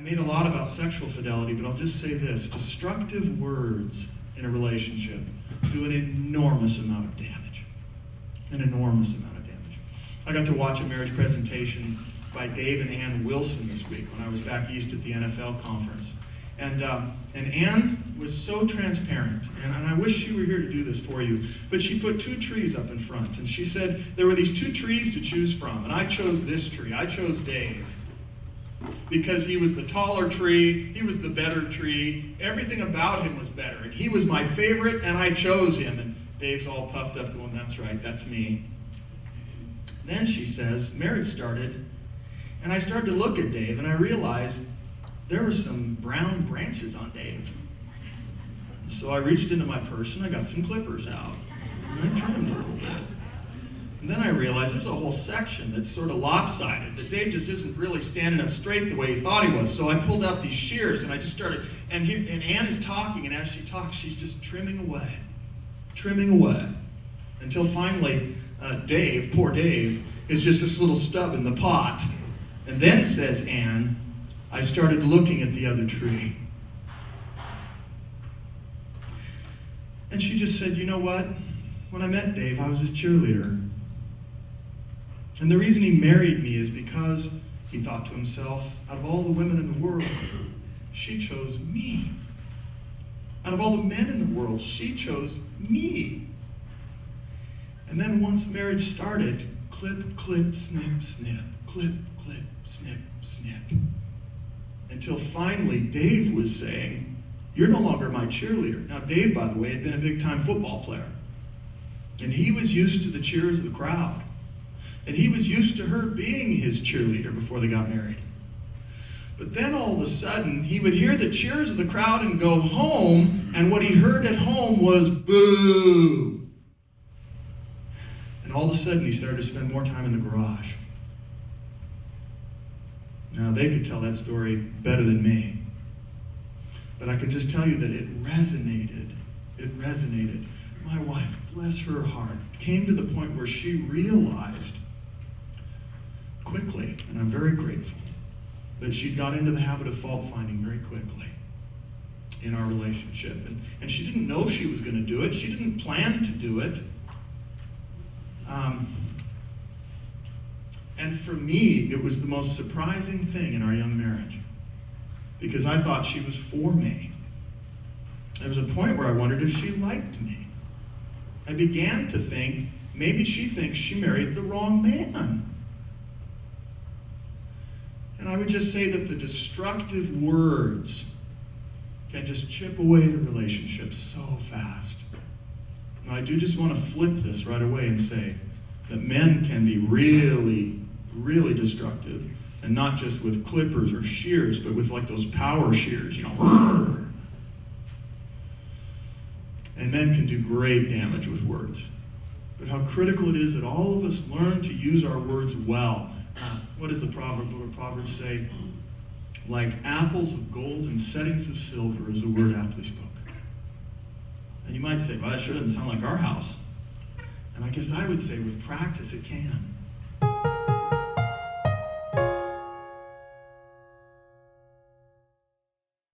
made a lot about sexual fidelity, but I'll just say this. Destructive words in a relationship do an enormous amount of damage. An enormous amount of damage. I got to watch a marriage presentation by Dave and Ann Wilson this week when I was back east at the NFL conference. And Ann was so transparent, and I wish she were here to do this for you, but she put 2 trees up in front, and she said there were these 2 trees to choose from, and I chose this tree. I chose Dave. Because he was the taller tree, he was the better tree, everything about him was better, and he was my favorite, and I chose him. And Dave's all puffed up going, that's right, that's me. Then she says, marriage started, and I started to look at Dave, and I realized there were some brown branches on Dave. So I reached into my purse, and I got some clippers out, and I trimmed a little bit. And then I realized there's a whole section that's sort of lopsided, that Dave just isn't really standing up straight the way he thought he was. So I pulled out these shears, and I just started, and Ann is talking, and as she talks, she's just trimming away, until finally Dave, poor Dave, is just this little stub in the pot. And then, says Ann, I started looking at the other tree. And she just said, you know what? When I met Dave, I was his cheerleader. And the reason he married me is because he thought to himself, out of all the women in the world, she chose me. Out of all the men in the world, she chose me. And then once marriage started, clip, clip, snip, snip, clip, clip, snip, snip. Until finally Dave was saying, you're no longer my cheerleader. Now Dave, by the way, had been a big-time football player. And he was used to the cheers of the crowd. And he was used to her being his cheerleader before they got married. But then all of a sudden, he would hear the cheers of the crowd and go home, and what he heard at home was boo. And all of a sudden, he started to spend more time in the garage. Now, they could tell that story better than me. But I can just tell you that it resonated. It resonated. My wife, bless her heart, came to the point where she realized quickly, and I'm very grateful, that she got into the habit of fault finding very quickly in our relationship. And she didn't know she was going to do it. She didn't plan to do it. And for me, it was the most surprising thing in our young marriage, because I thought she was for me. There was a point where I wondered if she liked me. I began to think, maybe she thinks she married the wrong man. And I would just say that the destructive words can just chip away the relationship so fast. Now, I do just want to flip this right away and say that men can be really, really destructive, and not just with clippers or shears, but with like those power shears, you know. And men can do great damage with words. But how critical it is that all of us learn to use our words well. What does the Proverbs say? Like apples of gold and settings of silver is a word aptly spoken. And you might say, well, that sure doesn't sound like our house. And I guess I would say with practice it can.